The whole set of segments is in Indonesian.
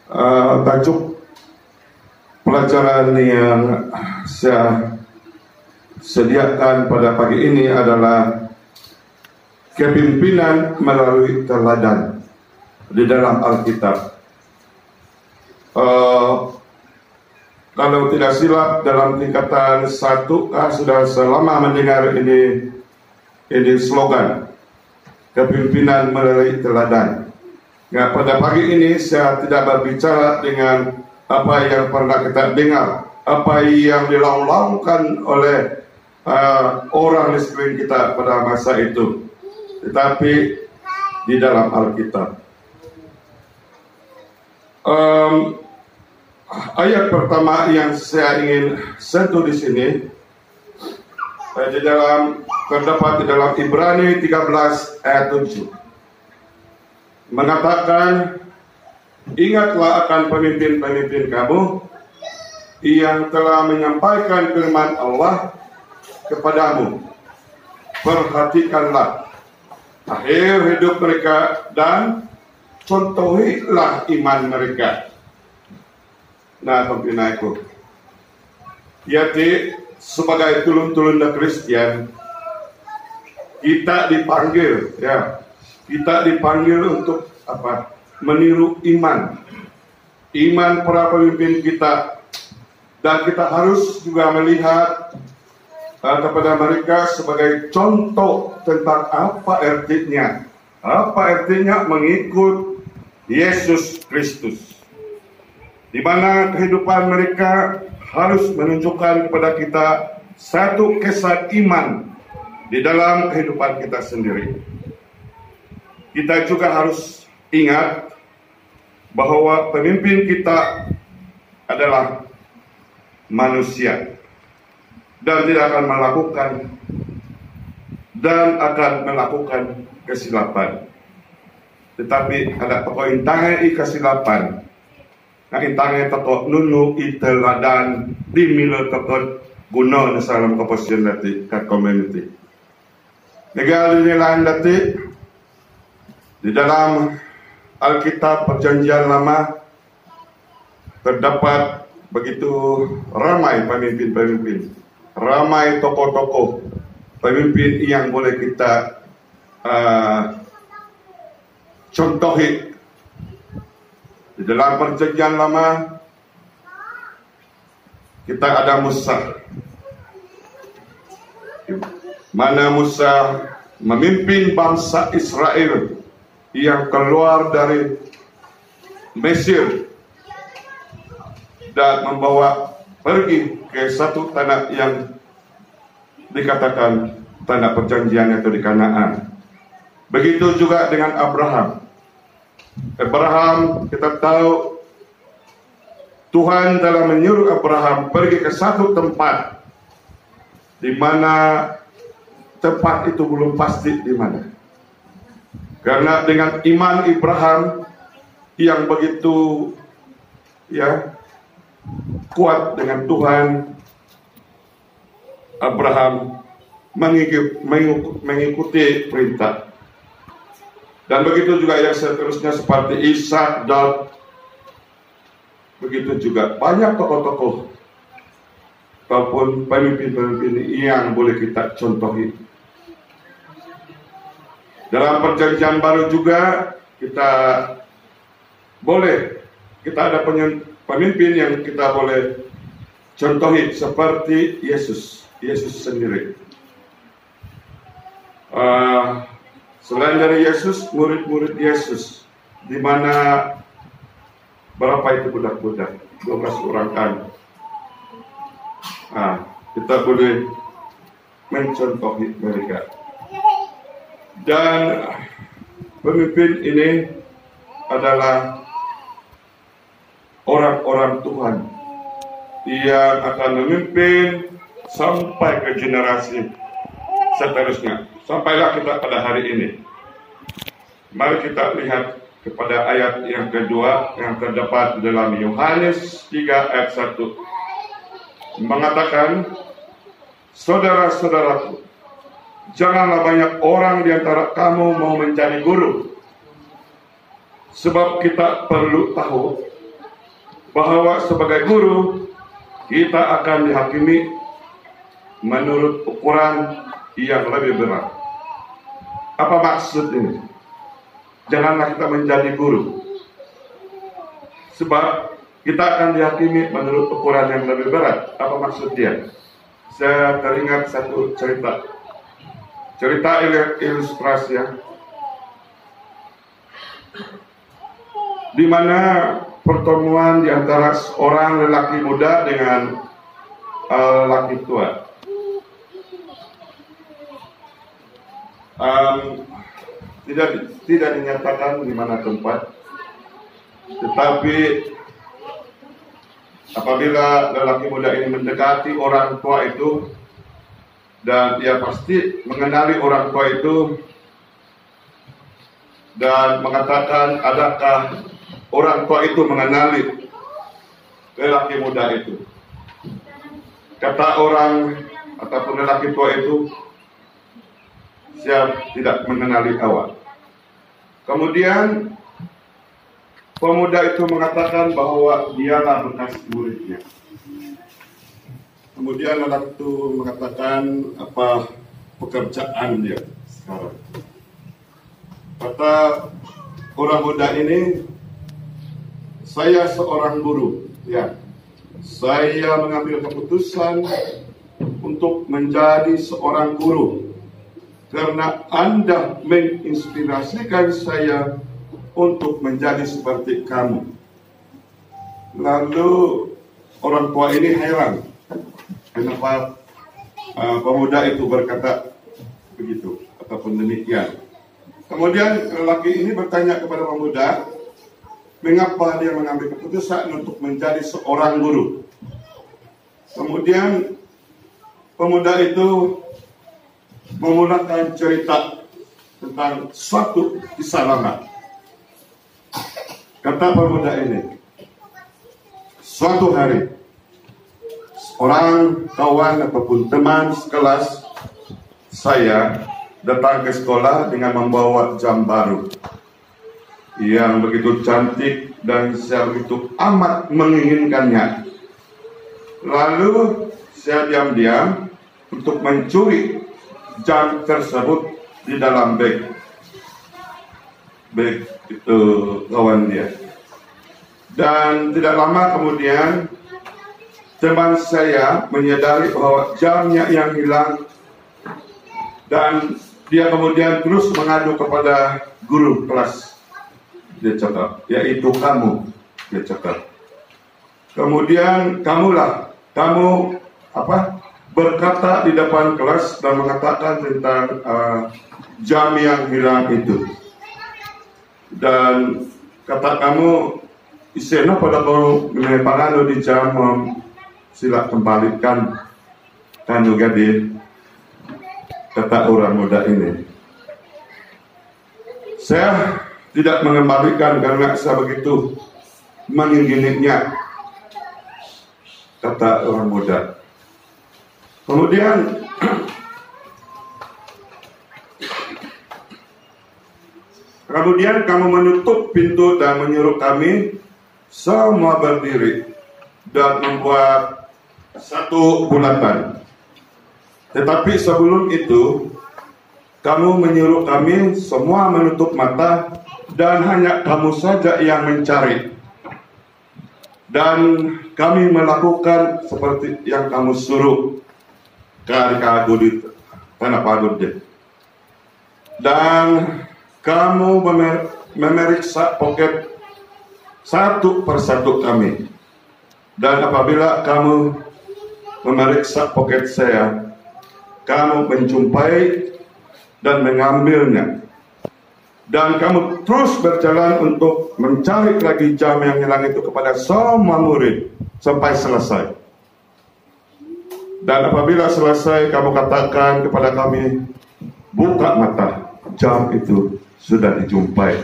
Tajuk pelajaran yang saya sediakan pada pagi ini adalah kepimpinan melalui teladan di dalam Alkitab. Kalau tidak silap dalam tingkatan 1 sudah selama mendengar ini slogan kepimpinan melalui teladan. Ya, pada pagi ini saya tidak berbicara dengan apa yang pernah kita dengar, apa yang dilaung-laungkan oleh orang di sekeliling kita pada masa itu, tetapi di dalam Alkitab. Ayat pertama yang saya ingin sentuh di sini terdapat di dalam Ibrani 13 ayat 7. Mengatakan, ingatlah akan pemimpin-pemimpin kamu yang telah menyampaikan firman Allah kepadamu. Perhatikanlah akhir hidup mereka dan contohilah iman mereka. Nah, pembinaku, yaitu sebagai tulun-tulun Kristian, kita dipanggil, kita dipanggil untuk apa? Meniru iman para pemimpin kita, dan kita harus juga melihat kepada mereka sebagai contoh tentang apa artinya mengikut Yesus Kristus, di mana kehidupan mereka harus menunjukkan kepada kita satu kesan iman di dalam kehidupan kita sendiri. Kita juga harus ingat bahwa pemimpin kita adalah manusia dan akan melakukan kesilapan. Tetapi ada pokok intangan kesilapan. Nah, intangan toko nunu iteladan di mila toko guna dalam keposian dati kat community. Negara lain dati di dalam Alkitab Perjanjian Lama terdapat begitu ramai pemimpin-pemimpin, ramai tokoh-tokoh pemimpin yang boleh kita contohi. Di dalam Perjanjian Lama kita ada Musa, mana Musa memimpin bangsa Israel yang keluar dari Mesir dan membawa pergi ke satu tanah yang dikatakan tanah perjanjian, yaitu di Kanaan. Begitu juga dengan Abraham, kita tahu Tuhan telah menyuruh Abraham pergi ke satu tempat, di mana tempat itu belum pasti di mana. Karena dengan iman Abraham yang begitu kuat dengan Tuhan, Abraham mengikuti perintah. Dan begitu juga yang seterusnya seperti Ishak, Daud. Begitu juga banyak tokoh-tokoh ataupun pemimpin-pemimpin yang boleh kita contohi. Dalam Perjanjian Baru juga kita ada pemimpin yang kita boleh contohi seperti Yesus sendiri. Selain dari Yesus, murid-murid Yesus, di mana berapa itu budak-budak? 12 orang kan. Kita boleh mencontohi mereka. Dan pemimpin ini adalah orang-orang Tuhan yang akan memimpin sampai ke generasi seterusnya. Sampailah kita pada hari ini. Mari kita lihat kepada ayat yang kedua yang terdapat dalam Yohanes 3 ayat 1. Mengatakan, saudara-saudaraku, janganlah banyak orang di antara kamu mau menjadi guru. Sebab kita perlu tahu bahwa sebagai guru kita akan dihakimi menurut ukuran yang lebih berat. Apa maksud ini? Janganlah kita menjadi guru, sebab kita akan dihakimi menurut ukuran yang lebih berat. Apa maksud dia? Saya teringat satu cerita ilustrasi ya, di mana pertemuan di antara seorang lelaki muda dengan lelaki tua. Tidak dinyatakan di mana tempat, tetapi apabila lelaki muda ini mendekati orang tua itu, dan dia pasti mengenali orang tua itu, dan mengatakan, adakah orang tua itu mengenali lelaki muda itu? Kata orang ataupun lelaki tua itu, saya tidak mengenali awak. Kemudian pemuda itu mengatakan bahwa dialah bekas muridnya. Kemudian lelaki itu mengatakan apa pekerjaan dia sekarang. Kata orang muda ini, saya seorang guru, ya. Saya mengambil keputusan untuk menjadi seorang guru karena Anda menginspirasikan saya untuk menjadi seperti kamu. Lalu orang tua ini heran, kenapa pemuda itu berkata begitu ataupun demikian. Kemudian lelaki ini bertanya kepada pemuda, mengapa dia mengambil keputusan untuk menjadi seorang guru. Kemudian pemuda itu memulakan cerita tentang suatu kisah lama. Kata pemuda ini, suatu hari seorang kawan ataupun teman sekelas saya datang ke sekolah dengan membawa jam baru yang begitu cantik dan saya begitu amat menginginkannya. Lalu saya diam-diam untuk mencuri jam tersebut di dalam bag itu kawan dia. Dan tidak lama kemudian teman saya menyadari bahwa jamnya yang hilang, dan dia kemudian terus mengadu kepada guru kelas. Dia cakap, yaitu kamu, dia cakap. Kemudian kamu berkata di depan kelas dan mengatakan tentang jam yang hilang itu. Dan kata kamu, isena pada kau melepangano di jam, sila kembalikan kanu gade, kata orang muda ini. Saya tidak mengembalikan karena saya begitu menginginkannya, kata orang muda. Kemudian kamu menutup pintu dan menyuruh kami semua berdiri dan membuat satu bulatan. Tetapi sebelum itu, kamu menyuruh kami semua menutup mata dan hanya kamu saja yang mencari. Dan kami melakukan seperti yang kamu suruh. Kagud itu, tanah pagod dia. Dan kamu memeriksa poket satu persatu kami. Dan apabila kamu memeriksa poket saya, kamu menjumpai dan mengambilnya. Dan kamu terus berjalan untuk mencari lagi jam yang hilang itu kepada semua murid sampai selesai. Dan apabila selesai, kamu katakan kepada kami, buka mata, jam itu sudah dijumpai,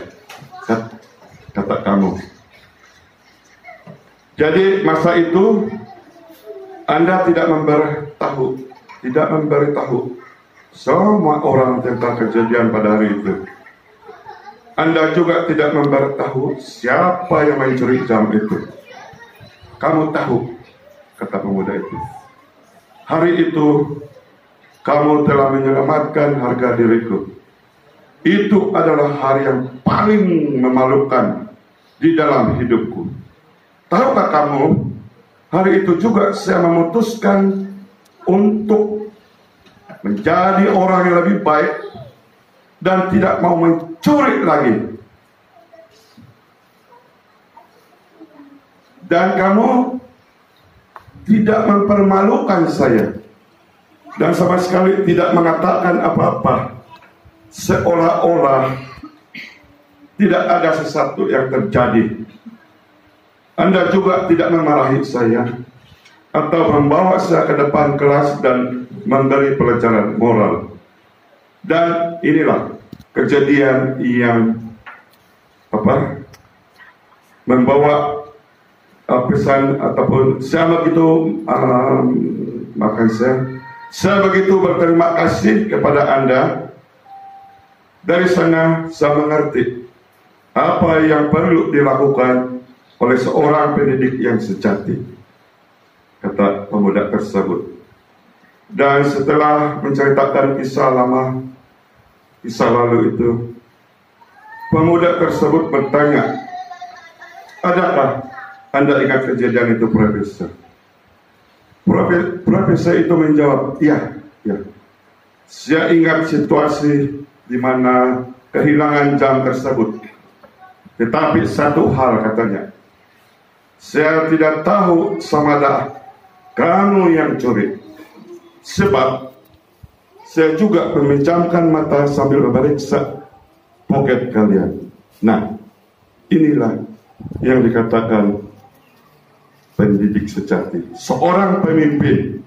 kata kamu. Jadi masa itu Anda tidak memberitahu semua orang tentang kejadian pada hari itu. Anda juga tidak memberitahu siapa yang mencuri jam itu. kamu tahu, kata pemuda itu, hari itu kamu telah menyelamatkan harga diriku. Itu adalah hari yang paling memalukan di dalam hidupku. Tahukah kamu, hari itu juga saya memutuskan untuk menjadi orang yang lebih baik dan tidak mau mencuri lagi. Dan kamu tidak mempermalukan saya dan sama sekali tidak mengatakan apa-apa, seolah-olah tidak ada sesuatu yang terjadi. Anda juga tidak memarahi saya atau membawa saya ke depan kelas dan memberi pelajaran moral. Dan inilah kejadian yang membawa pesan ataupun saya begitu saya begitu berterima kasih kepada Anda. Dari sana saya mengerti apa yang perlu dilakukan oleh seorang pendidik yang sejati, kata pemuda tersebut. Dan setelah menceritakan kisah lalu itu, pemuda tersebut bertanya, adakah Anda ingat kejadian itu, Profesor? Profesor itu menjawab, ya. Saya ingat situasi di mana kehilangan jam tersebut. Tetapi satu hal, katanya, saya tidak tahu sama ada kamu yang curi. Sebab saya juga memejamkan mata sambil memeriksa poket kalian. Nah, inilah yang dikatakan pendidik sejati. Seorang pemimpin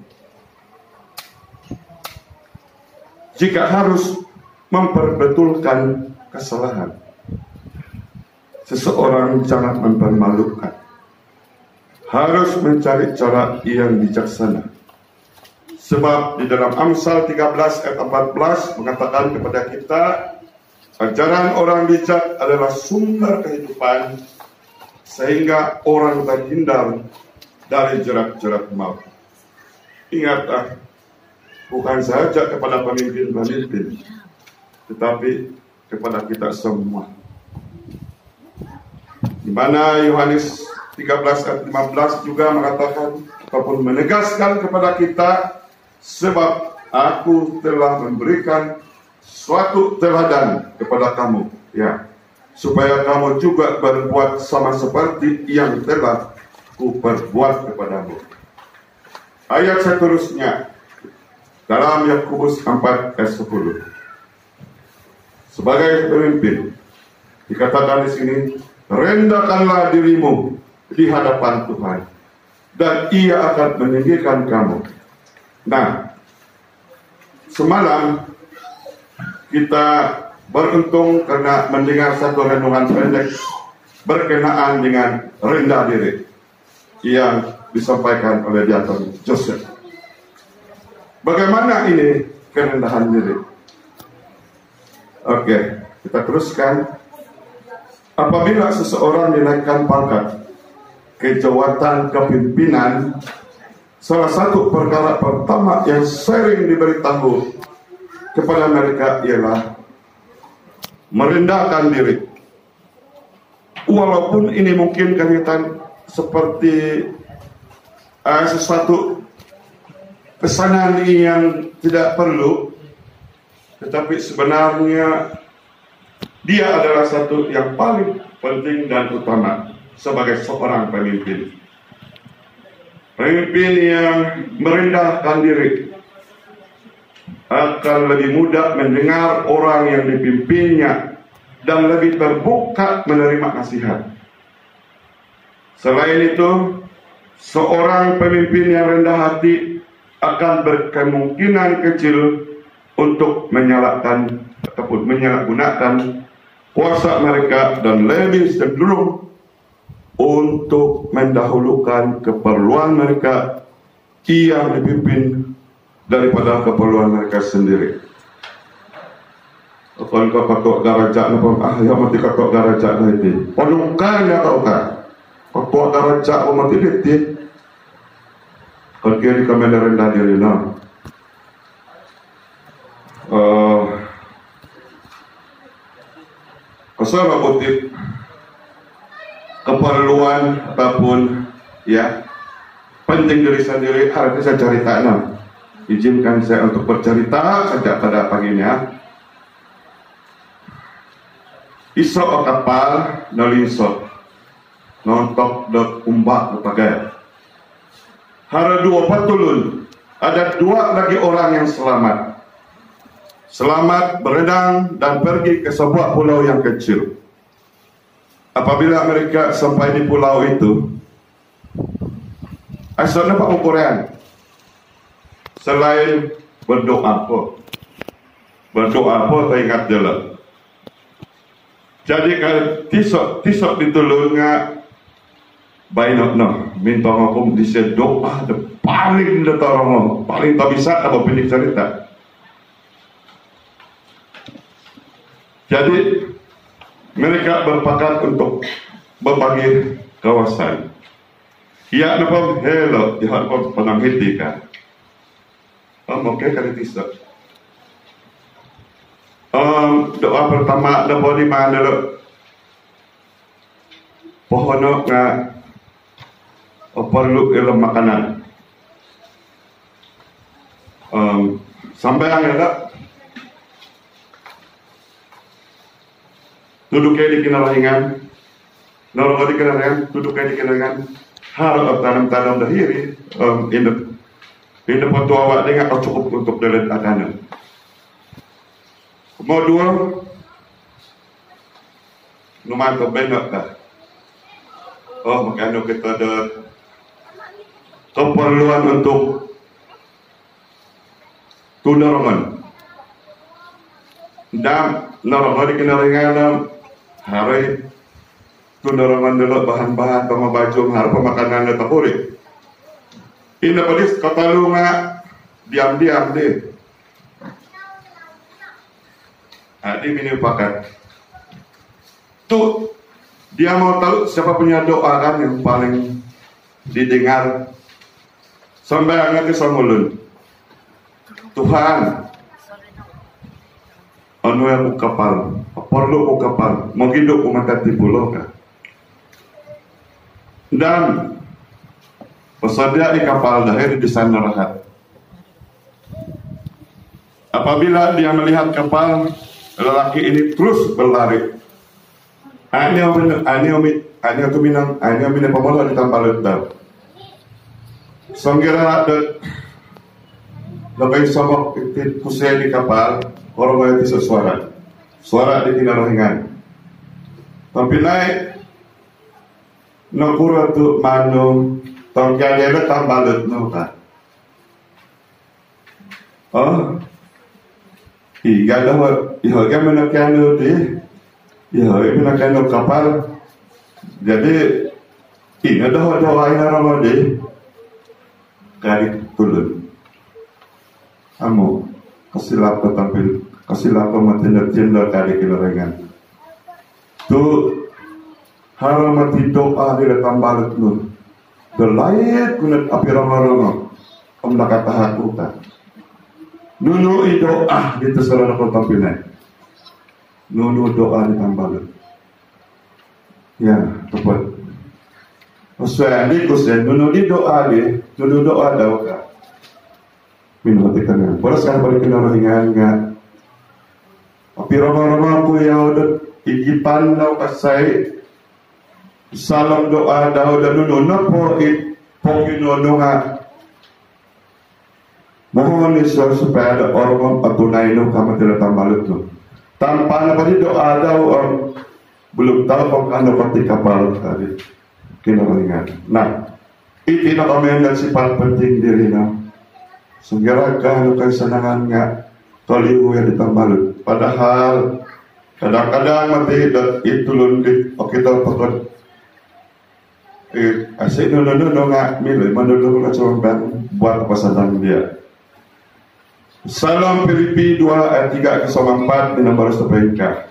jika harus memperbetulkan kesalahan, seseorang jangan mempermalukan, harus mencari cara yang bijaksana. Sebab di dalam Amsal 13 ayat 14 mengatakan kepada kita, ajaran orang bijak adalah sumber kehidupan, sehingga orang terhindar dari jerat-jerat maut. Ingatlah, bukan saja kepada pemimpin-pemimpin, tetapi kepada kita semua. Di mana Yohanes 13 ayat 15 juga mengatakan ataupun menegaskan kepada kita, sebab aku telah memberikan suatu teladan kepada kamu, supaya kamu juga berbuat sama seperti yang telah kuperbuat kepadamu. Ayat seterusnya dalam Yakobus 4 ayat 10. Sebagai pemimpin dikatakan di sini, rendahkanlah dirimu di hadapan Tuhan, dan Ia akan meninggikan kamu. Nah, semalam kita beruntung karena mendengar satu renungan pendek berkenaan dengan rendah diri yang disampaikan oleh Diakon Joseph. Bagaimana ini kerendahan diri? Oke, kita teruskan. Apabila seseorang dinaikkan pangkat ke jabatan kepimpinan, salah satu perkara pertama yang sering diberitahu kepada mereka ialah merendahkan diri. Walaupun ini mungkin kelihatan seperti sesuatu pesanan yang tidak perlu, tetapi sebenarnya dia adalah satu yang paling penting dan utama sebagai seorang pemimpin. Pemimpin yang merendahkan diri akan lebih mudah mendengar orang yang dipimpinnya dan lebih terbuka menerima nasihat. Selain itu, seorang pemimpin yang rendah hati akan berkemungkinan kecil untuk menyalahkan ataupun menyalahgunakan kuasa mereka dan lebih cenderung untuk mendahulukan keperluan mereka yang dipimpin daripada keperluan mereka sendiri. Kalau kau katok garajak, yang mati katok garajak nanti. Penungkan ya kau kan? Ketua Karaca Umatiliti Kali kami rendah diri Kesalahan kutip keperluan ataupun ya penting diri sendiri harus saya cerita. Izinkan saya untuk bercerita saja pada pagi ini ya. Iso kapal naliso nontok dot umbak berbagai. Hari 2 patulun ada 2 lagi orang yang selamat. Selamat berenang dan pergi ke sebuah pulau yang kecil. Apabila mereka sampai di pulau itu, asalnya Pak Korean, selain berdoa teringat jelas. Jadi kalau tisok ditulunga, baik minta ngakum disya doa paling detorong paling tak bisa apa pilih cerita. Jadi mereka berpakat untuk berbagi kawasan. Ya, napa hello, ya apa penang hitika. Oke kali tisok. Doa pertama napa di mana lo? Pohon nga perlu ilmu makanan. Sampai yang ada duduknya di kinarahingan, nolong di kinarahingan, duduknya di kinarahingan, harap tanam-tanam dahiri, ini petua dengan cukup untuk dalam tanam. Kedua, lumayan kebenak dah. Makanya kita ada keperluan untuk tunarongan. Dan narongan di kinarahingan hari tunarongan dulu bahan-bahan sama baju harap makanan dan tapuri. Ini padis kata lu nggak diam-diam deh. Adi minum pakat. Tuh dia mau tahu siapa punya doa kan yang paling didengar. Sampai angat samulun. Tuhan, anu yang kapal, perlu kapal, mau hidup umat di pulau kan. Dan pesadia di kapal dahir di sana rahat. Apabila dia melihat kapal, lelaki ini terus berlari. Hanya pemula ditambah ledak. Sanggira ada lebih sama pusat di kapal, orang itu suara di kinarahingan. Tapi naik nopura tu manu tongkiannya tambah ledak. Iya dah, iya menakan deh. Ya, ini nak kapal. Jadi ini dah doa ini orang deh. Kali turun. Kamu kesilap tampil, kesilap mati nerjendal kali kilorengan. Tu haram mati doa di tambal tu. Berlayar kunat api ramah-ramah. Kamu nak kata hakuta. Nunu doa di terserah nak tampilnya. Nunu doa ditambah. Ya, tepat. Maksudnya ini kusen, nunu di doa deh, nunu doa dah kan. Minum hati kena. Boleh sekarang balik kena rohingan enggak? Tapi ramah-ramah aku yang udah ijipan dah kasai. Salam doa dah udah nunu napo pokin nunu enggak. Mohon Isra supaya ada orang atunai nu kamu tidak tambah itu. Tanpa apa doa ada orang belum tahu apakah dapat di kapal tadi kinarahingan. Nah, itu nak kami yang sifat penting diri nak. Segera kan kesenangan nggak toliu yang ditambah. Padahal kadang-kadang mati itu lundi. Kita pakai asyik nunu nggak milih menurut kacauan buat pesanan dia. Salam Filipi 2 ayat 3 ke 4 dengan balas terbaikkan.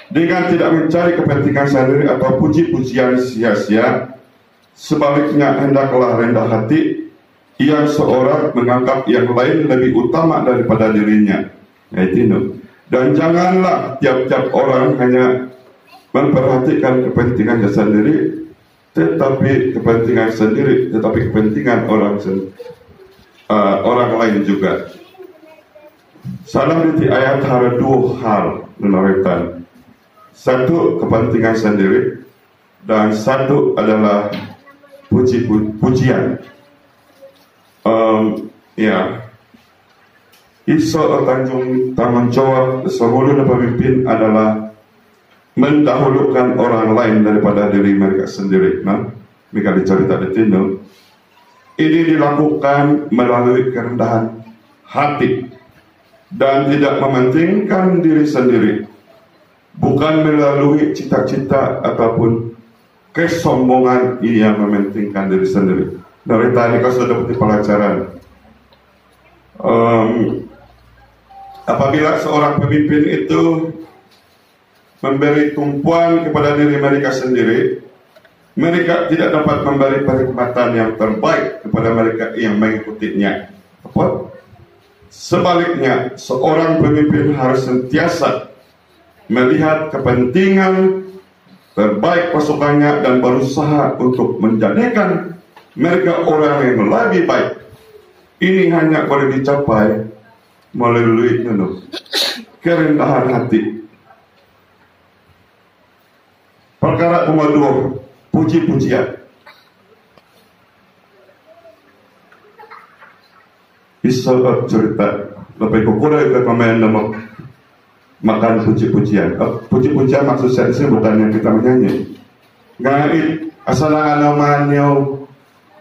Dengan tidak mencari kepentingan sendiri atau puji-pujian sia-sia, Sebaliknya hendaklah rendah hati, yang seorang menganggap yang lain lebih utama daripada dirinya. Dan janganlah tiap-tiap orang hanya memperhatikan kepentingannya sendiri, tetapi kepentingan orang lain juga. Salam di ayat ada dua hal menarikan. Satu kepentingan sendiri, dan satu adalah pujian. Isu tanggung jawab seluruh pemimpin adalah mendahulukan orang lain daripada diri mereka sendiri. Mereka dicerita di sini. Ini dilakukan melalui kerendahan hati dan tidak mementingkan diri sendiri, bukan melalui cita-cita ataupun kesombongan yang mementingkan diri sendiri. Dari tadi kau sudah dapat pelajaran. Apabila seorang pemimpin itu memberi tumpuan kepada diri mereka sendiri, mereka tidak dapat memberi perkhidmatan yang terbaik kepada mereka yang mengikutinya. Sebaliknya, seorang pemimpin harus sentiasa melihat kepentingan terbaik pasukannya dan berusaha untuk menjadikan mereka orang yang lebih baik. Ini hanya boleh dicapai melalui kerendahan hati. Perkara nomor 2, puji-pujian. Bisa cerita lebih kurang ke pemain nama makan puji-pujian. Puji-pujian maksud saya ini bukan yang kita menyanyi. Ngait asal namanya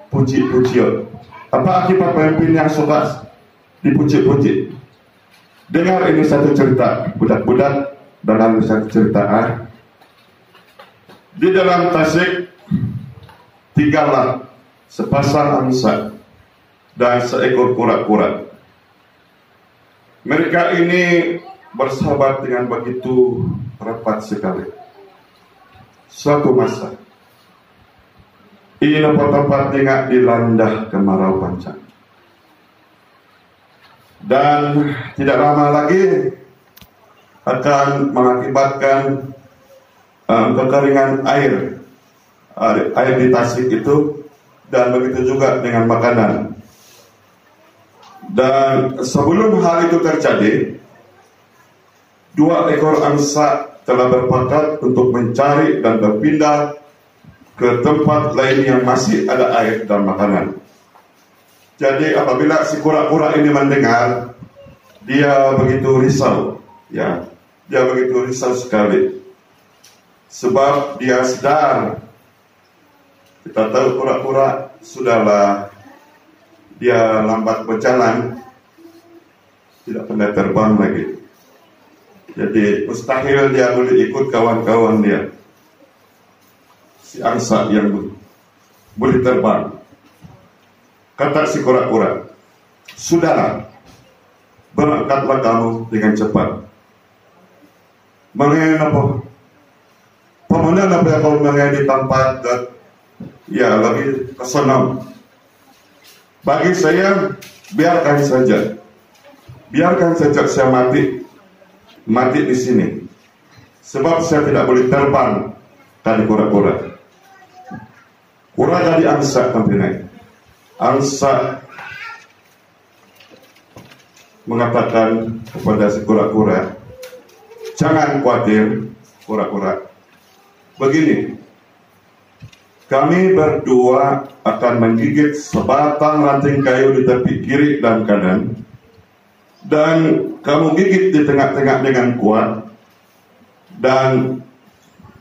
puji-pujian. Apa akibat pemimpin yang suka dipuji-puji? Dengar ini satu cerita budak-budak dalam satu cerita. Di dalam Tasik tinggallah sepasang angsa dan seekor kura-kura. Mereka ini bersahabat dengan begitu rapat sekali. Suatu masa, ini tempat tengah dilanda kemarau panjang. Dan tidak lama lagi akan mengakibatkan kekeringan air di Tasik itu, dan begitu juga dengan makanan. Dan sebelum hal itu terjadi, 2 ekor angsa telah berpakat untuk mencari dan berpindah ke tempat lain yang masih ada air dan makanan. Jadi apabila si kura-kura ini mendengar, dia begitu risau, dia begitu risau sekali, sebab dia sadar, kita tahu kura-kura sudahlah dia lambat berjalan, tidak pernah terbang lagi. Jadi mustahil dia boleh ikut kawan-kawan dia, si angsa yang boleh terbang. Kata si kura-kura, sudahlah, berangkatlah kamu dengan cepat. Mengenai apa? Pemenang apa yang kau mengenai di tempat lagi kesenam. Bagi saya, biarkan saja saya mati di sini, sebab saya tidak boleh terbang tadi kura-kura. Kura tadi angsa tampilnya. Angsa mengatakan kepada si kura-kura, jangan khawatir kura-kura. Begini, kami berdua akan menggigit sebatang ranting kayu di tepi kiri dan kanan, dan kamu gigit di tengah-tengah dengan kuat, dan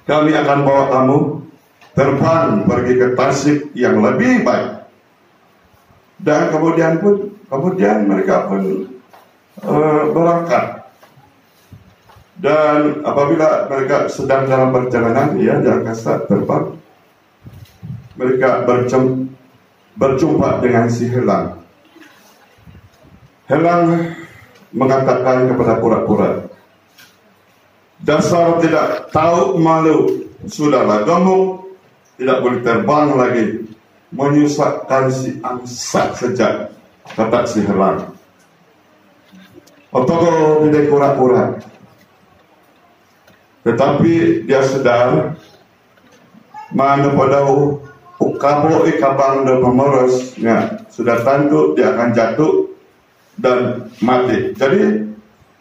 kami akan bawa kamu terbang pergi ke Tasik yang lebih baik. Dan kemudian mereka pun berangkat. Dan apabila mereka sedang dalam perjalanan di angkasa terbang, mereka berjumpa dengan si Helang. Helang mengatakan kepada kura-kura, dasar tidak tahu malu, sudahlah gemuk, tidak boleh terbang lagi, menyusahkan si angsa saja, kata si Helang. Otogo tidak kura-kura, tetapi dia sedar mana padau ukabo ikabang dan memerosnya sudah tanduk, dia akan jatuh dan mati. Jadi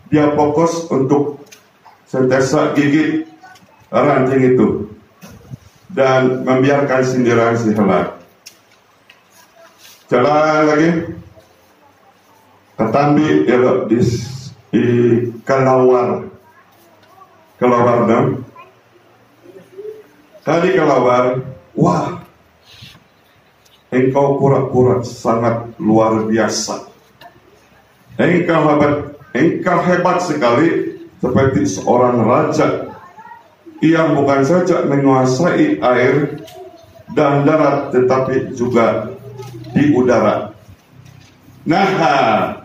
dia fokus untuk sentiasa gigit ranting itu dan membiarkan sindiran si Helang. Jalan lagi, ketambi elok di kelawar dong. Kali kelawar, wah, engkau pura-pura sangat luar biasa. Engkau hebat sekali, seperti seorang raja yang bukan saja menguasai air dan darat, tetapi juga di udara. Nah,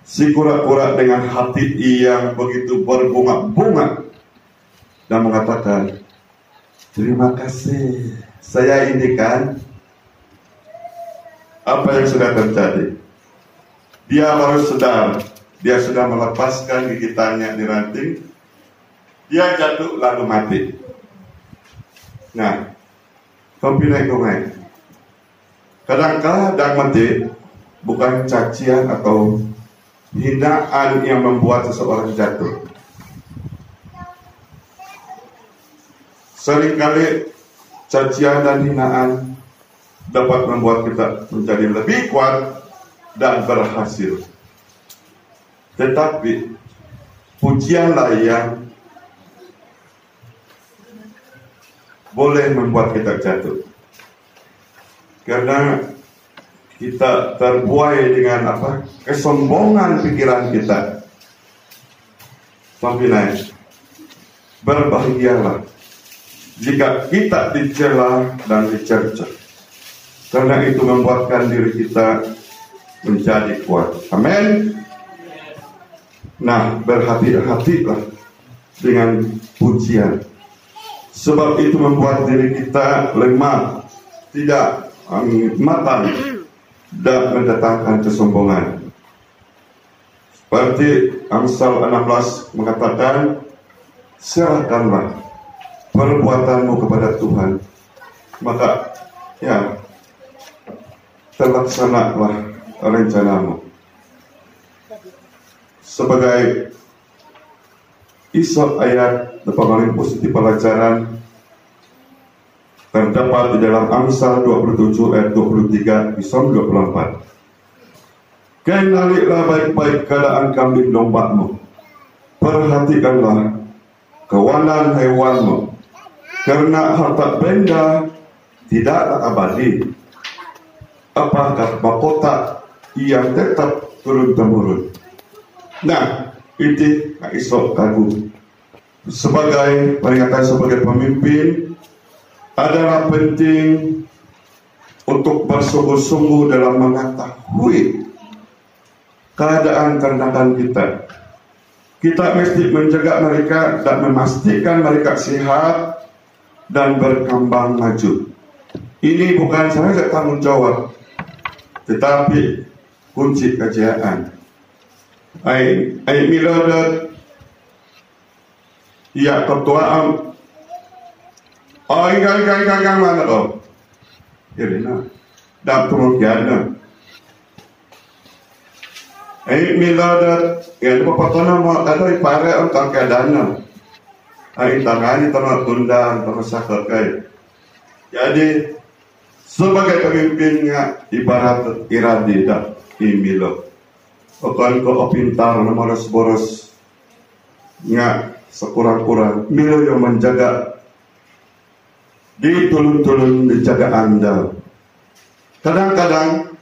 si kura-kura dengan hati yang begitu berbunga-bunga dan mengatakan, terima kasih, saya ini kan. Apa yang sudah terjadi? Dia baru sadar, dia sudah melepaskan gigitannya di ranting, dia jatuh lalu mati. Nah, kompilai-kompilai. Kadang-kadang mati bukan cacian atau hinaan yang membuat seseorang jatuh. Seringkali cacian dan hinaan dapat membuat kita menjadi lebih kuat dan berhasil. Tetapi pujianlah yang boleh membuat kita jatuh. Karena kita terbuai dengan kesombongan pikiran kita. Pembinaan, berbahagialah jika kita dicela dan dicerca, karena itu membuatkan diri kita menjadi kuat. Amin. Nah, berhati-hatilah dengan pujian, sebab itu membuat diri kita lemah, tidak matang, dan mendatangkan kesombongan. Seperti Amsal 16 mengatakan, serahkanlah perbuatanmu kepada Tuhan, maka terlaksanalah rencanamu. Sebagai isot ayat paling positif pelajaran terdapat di dalam Amsal 27 ayat 23 Psalm 24. Kenalilah baik-baik keadaan kambing dombamu, perhatikanlah kawanan hewanmu, karena harta benda tidaklah abadi. Apakah mahkota yang tetap turun-temurun? Nah, itu isok kagu. Sebagai peringatan sebagai pemimpin, adalah penting untuk bersungguh-sungguh dalam mengetahui keadaan ternakan kita. Kita mesti menjaga mereka dan memastikan mereka sehat dan berkembang maju. Ini bukan saja tanggung jawab, tetapi kunci kejayaan. Ai miladat ya ketuaan. Ikan mana kau? Ya benar. Dak turun miladat ya pepatona mau ada ipare untuk keadaan. Ai tangani tanah tundang tanah sakai. Jadi sebagai pemimpinnya ibarat iradi dak imilo. Okan ko pintar nomor boros nya sekurang-kurang milo yang menjaga ditulun-tulun dijaga Anda. Kadang-kadang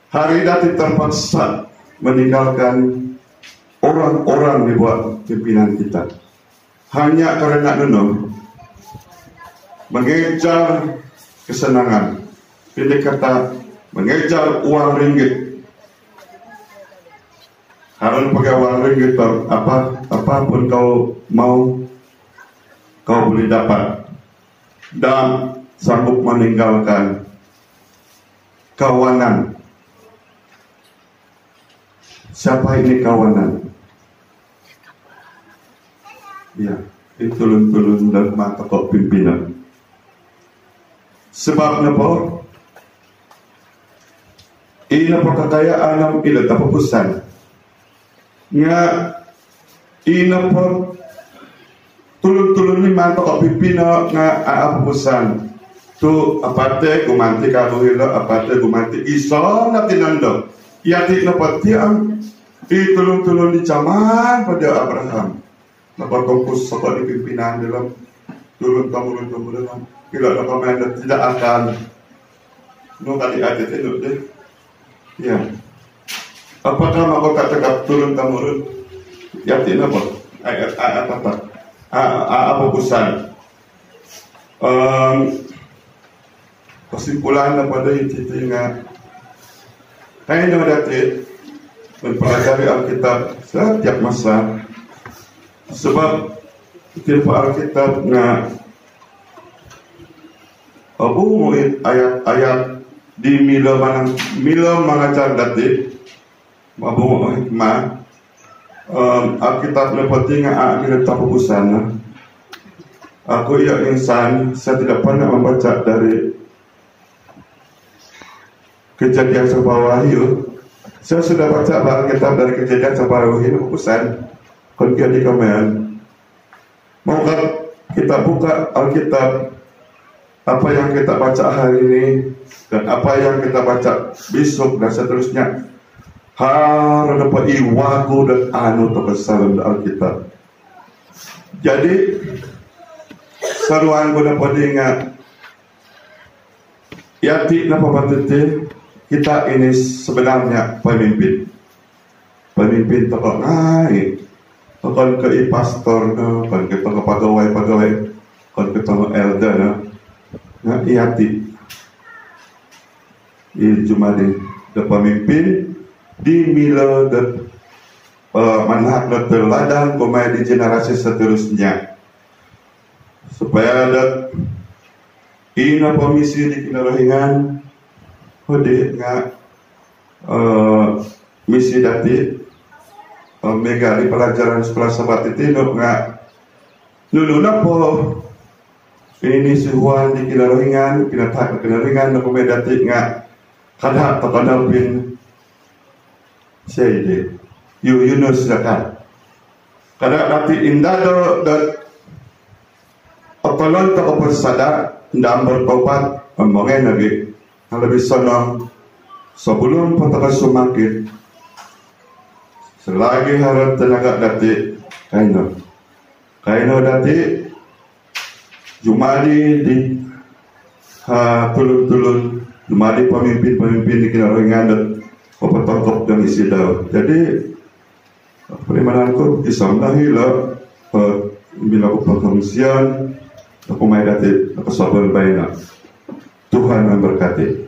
hari dati terpaksa meninggalkan orang-orang di bawah pimpinan kita hanya karena mengejar kesenangan, pilih kata mengejar uang ringgit. Harus pakai uang ringgit, apapun kau mau, kau boleh dapat. dan sanggup meninggalkan kawanan. Siapa ini kawanan? Ya, itu tulun-tulun dan mata kok pimpinan. Sebabnya apa? Ina po kakayaan ng ilat na pupusan. Nga, ina po tulun-tulun ni mata kok pimpinan nga pupusan. Tu aparte gumanti kaluhilo, aparte gumanti iso na tinando. Yati na pati ang itulong-tulong di zaman pada Abraham. Napatungkus sa pimpinan dalam turun-temurun bila na kami tidak akan no kali aja itu deh. Ya. Apakah mau kata turun-temurun? Yati na po. Apa pupusan? Kesimpulan pada itu nga kaya dati mempelajari Alkitab setiap masa, sebab tiap Alkitab nga abunguit ayat-ayat di mila mangajar dati mabungu hikmah. Alkitab lepati nga kita tapupusan. Aku ya insan, saya tidak pernah membaca dari Kejadian sampai Wahyu. Saya sudah baca Alkitab dari Kejadian sampai Wahyu pupusan konfirm di komen. Maka kita buka Alkitab, apa yang kita baca hari ini dan apa yang kita baca besok dan seterusnya harus dapat iwaku dan anu terkesan dalam Alkitab. Jadi seruan guna podingat yati napa batete. Kita ini sebenarnya pemimpin tokoh naik, tokoh ke pastor, kan ke tokoh pegawai, kan ke tokoh elder, nah iati, ini cuma di pemimpin di mila dan manhaj dan teladan komai di generasi seterusnya, supaya ada ina komisi di kinarahingan. Hode nga misi dati megali pelajaran sekolah sahabat itu nga nuluna po ini suhuan di kinarahingan na kumedati nga kada takanapin siya ide Yunus zakat kada dati indado dat opalon ta opasada ndambor paupat ambangen lagi ang lebih senang sebelum pataka sumakit selagi harap tenaga dati kaino dati jumali di tulun-tulun jumali pemimpin di kinarahingan dan pepetongkop dan isi daw. Jadi perimananku isang dahila bila ko pagkongsiyan ako may dati nakasabal bayi na Tuhan memberkati.